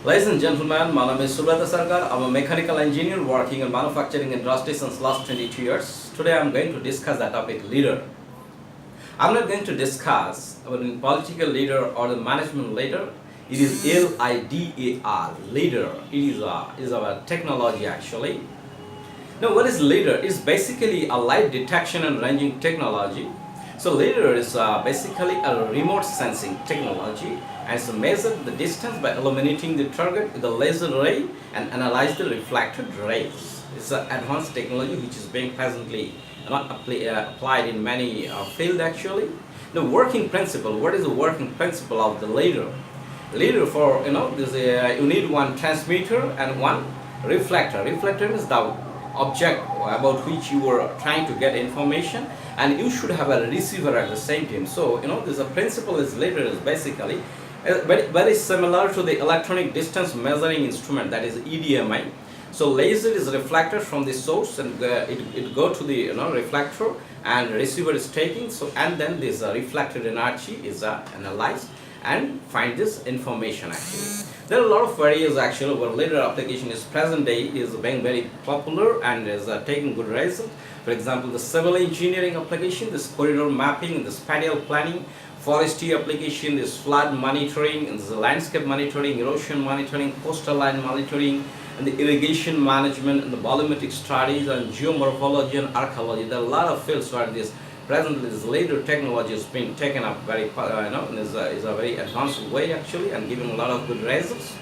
Ladies and gentlemen, my name is Subrata Sarker. I'm a mechanical engineer working in manufacturing industry since last 22 years. Today I'm going to discuss the topic leader. I'm not going to discuss about the political leader or the management leader. It is LIDAR, leader. It is our technology actually. Now, what is LIDAR? It's basically a light detection and ranging technology. So LIDAR is basically a remote sensing technology and it's measure the distance by illuminating the target with a laser ray and analyze the reflected rays. It's an advanced technology which is being presently applied in many fields actually. The working principle, what is the working principle of the LIDAR? LIDAR for, you need one transmitter and one reflector. Reflector is the object about which you were trying to get information, and you should have a receiver at the same time. So this principle is LIDAR is basically very similar to the electronic distance measuring instrument, that is EDMI. So laser is reflected from the source and it go to the reflector, and receiver is taking, so and then this reflected energy is analyzed and find this information actually. There are a lot of areas actually where LIDAR application is present day is being very popular and is taking good results. For example, the civil engineering application, this corridor mapping, the spatial planning, forestry application, this flood monitoring, and the landscape monitoring, erosion monitoring, coastal line monitoring, and the irrigation management, and the volumetric studies, and geomorphology and archaeology. There are a lot of fields where this presently this LIDAR technology is being taken up very, is a very advanced way actually, and giving a lot of good results.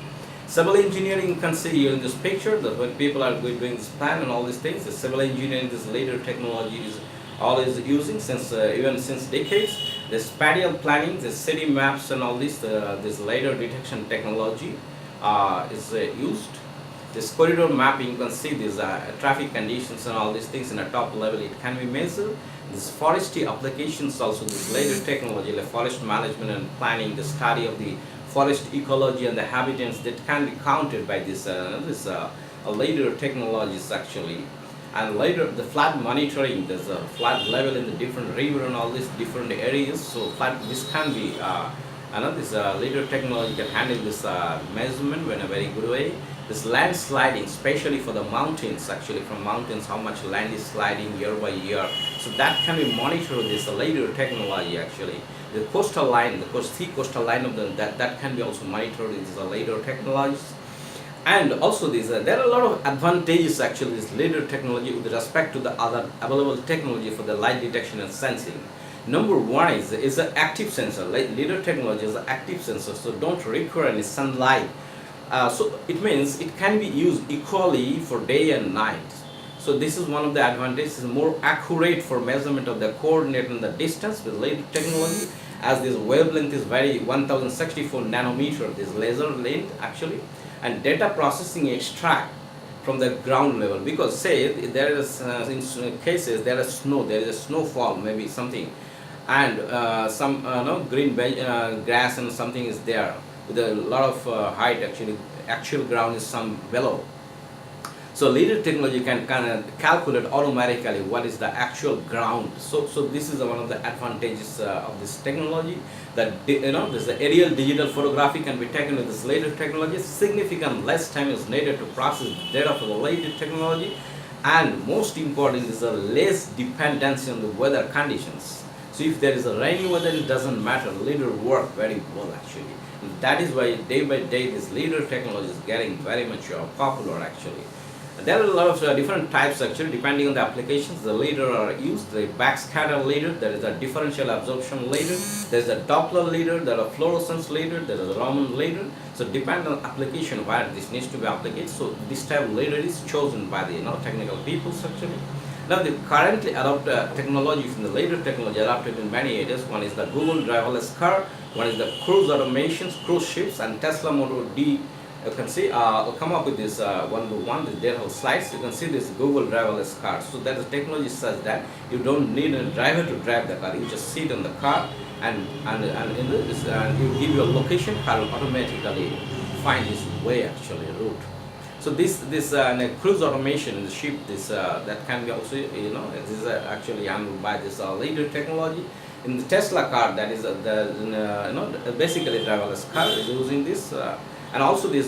Civil engineering, you can see here in this picture that when people are doing this plan and all these things, the civil engineering, this LIDAR technology is always using since even since decades. The spatial planning, the city maps and all this, this LIDAR detection technology is used. This corridor mapping, you can see these traffic conditions and all these things in a top level, it can be measured. This forestry applications also, this LIDAR technology, like forest management and planning, the study of the forest ecology and the habitats that can be counted by this LIDAR technologies actually. And later the flood monitoring, there's a flood level in the different river and all these different areas. So this can be, this LIDAR technology can handle this measurement in a very good way. This land sliding, especially for the mountains, actually from mountains, how much land is sliding year by year. So that can be monitored, this LIDAR technology actually. The coastal line, the coastal line of that can be also monitored with this LIDAR technologies. And also there are a lot of advantages actually this LIDAR technology with respect to the other available technology for the light detection and sensing. Number one is an active sensor. LIDAR technology is an active sensor, so don't require any sunlight. So it means it can be used equally for day and night. So this is one of the advantages. It's more accurate for measurement of the coordinate and the distance with LIDAR technology, as this wavelength is very 1064 nanometer, this laser length actually, and data processing extract from the ground level, because say there is in cases there is snow, there is a snowfall, maybe something, and some green grass and something is there with a lot of height actually, actual ground is some below. So LIDAR technology can kind of calculate automatically what is the actual ground. So this is one of the advantages of this technology, that this aerial digital photography can be taken with this LIDAR technology. Significant less time is needed to process data for the LIDAR technology, and most important is a less dependency on the weather conditions. So if there is a rainy weather, it doesn't matter, LIDAR work very well actually. And that is why day by day this LIDAR technology is getting very much popular actually. There are a lot of different types actually depending on the applications. The LIDAR are used, the backscatter LIDAR, there is a differential absorption LIDAR, there is a Doppler LIDAR, there are fluorescence LIDAR, there is a Raman LIDAR. So depending on application where this needs to be applied, so this type of LIDAR is chosen by the technical people actually. Now the currently adopted technologies in the LIDAR technology adopted in many areas. One is the Google driverless car, one is the cruise automations, cruise ships, and Tesla Model D. You can see, I'll come up with this one by one, the detailed slides. You can see this Google driverless car. So that the technology says that you don't need a driver to drive the car. You just sit in the car and you give your location, car will automatically find this way actually route. So this cruise automation in the ship, that can be also this is actually handled by this LIDAR technology. In the Tesla car, that is basically driverless car is using this. And also there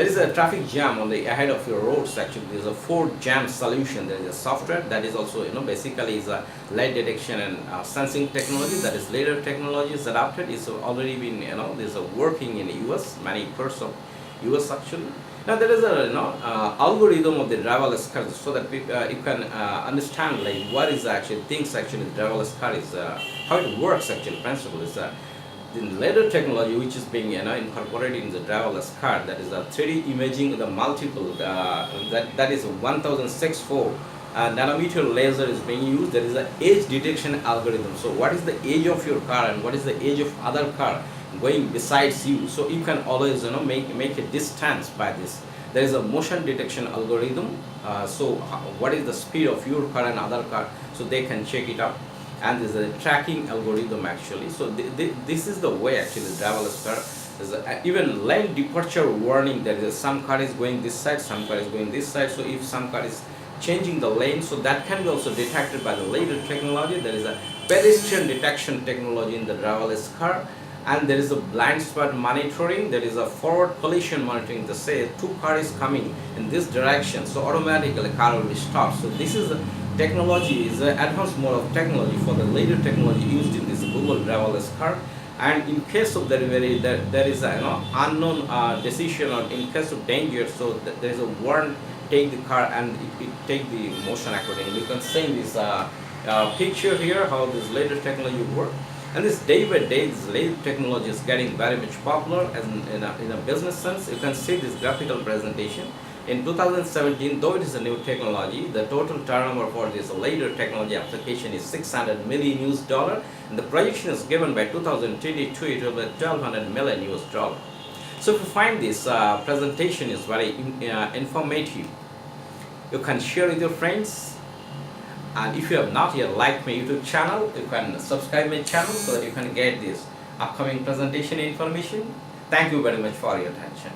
is a traffic jam on the ahead of your roads. Actually, there's a Ford jam solution. There is a software that is also basically is a light detection and sensing technology. That is Lidar technology is adapted. It's already been there's a working in the US, many parts of US actually. Now there is a algorithm of the driverless car, so that you can understand like what is actually things actually driverless car is how it works actually. Principle is the later technology which is being incorporated in the driverless car, that is a 3D imaging the multiple that is a 1064 nanometer laser is being used. There is a age detection algorithm. So what is the age of your car and what is the age of other car going besides you, so you can always make a distance by this. There is a motion detection algorithm, so what is the speed of your car and other car, so they can check it out. And there's a tracking algorithm actually. So this is the way actually driverless car is even lane departure warning. There is some car is going this side, some car is going this side. So if some car is changing the lane, so that can be also detected by the later technology. There is a pedestrian detection technology in the driverless car, and there is a blind spot monitoring. There is a forward collision monitoring. They say two cars is coming in this direction, so automatically car will be stopped. So this is technology is an advanced mode of technology for the later technology used in this Google driverless car. And in case of there is a unknown decision, or in case of danger, so there is a warrant, take the car and it take the motion accordingly. You can see in this picture here how this later technology work. And this day by day, this later technology is getting very much popular as in a business sense. You can see this graphical presentation. In 2017, though it is a new technology, the total turnover for this later technology application is $600 million, and the projection is given by 2022 it will be $1,200 million. So if you find this presentation is very informative, you can share with your friends. And if you have not yet liked my YouTube channel, you can subscribe my channel so that you can get this upcoming presentation information. Thank you very much for your attention.